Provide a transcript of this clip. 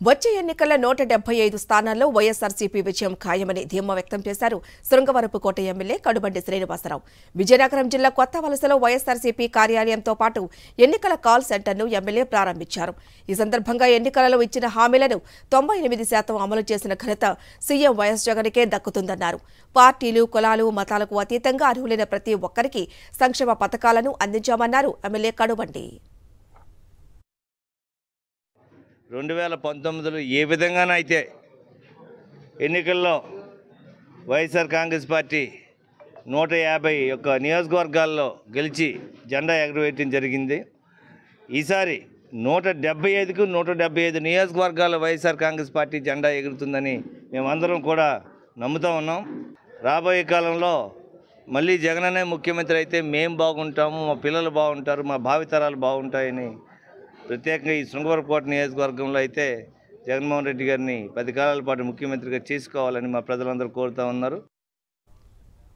వచ్చే ఎన్నికల్లో 175 స్థానాల్లో వైఎస్ఆర్సీపీ విజయం ఖాయమని ధీమా వ్యక్తం చేశారు శృంగవరపుకోట ఎమ్మెల్యే కడుబండి శ్రీనివాసరావు. విజయనగరం జిల్లా కొత్త వలసలో వైఎస్ఆర్సీపీ కార్యాలయంతో పాటు ఎన్నికల కాల్ సెంటర్ను ఎమ్మెల్యే ప్రారంభించారు. ఈ సందర్భంగా ఎన్నికలలో ఇచ్చిన హామీలను 98% అమలు చేసిన ఘనత సీఎం వైఎస్ జగన్కే దక్కుతుందన్నారు. పార్టీలు, కులాలు, మతాలకు అతీతంగా అర్హులైన ప్రతి ఒక్కరికి సంక్షేమ పథకాలను అందించామన్నారు ఎమ్మెల్యే కడుబండి. 2019లో ఏ విధంగానైతే ఎన్నికల్లో వైఎస్ఆర్ కాంగ్రెస్ పార్టీ 150 నియోజకవర్గాల్లో గెలిచి జెండా ఎగురవేయడం జరిగింది. ఈసారి 175కు 175 నియోజకవర్గాల్లో వైఎస్ఆర్ కాంగ్రెస్ పార్టీ జెండా ఎగురుతుందని మేమందరం కూడా నమ్ముతూ ఉన్నాం. రాబోయే కాలంలో మళ్ళీ జగననే ముఖ్యమంత్రి అయితే మేము బాగుంటాము, మా పిల్లలు బాగుంటారు, మా భావితరాలు బాగుంటాయని ప్రత్యేకంగా ఈ శృంగవరపుకోట నియోజకవర్గంలో అయితే జగన్మోహన్ రెడ్డి గారిని 10 కాలాల పాటు ముఖ్యమంత్రిగా చేసుకోవాలని మా ప్రజలందరూ కోరుతూ ఉన్నారు.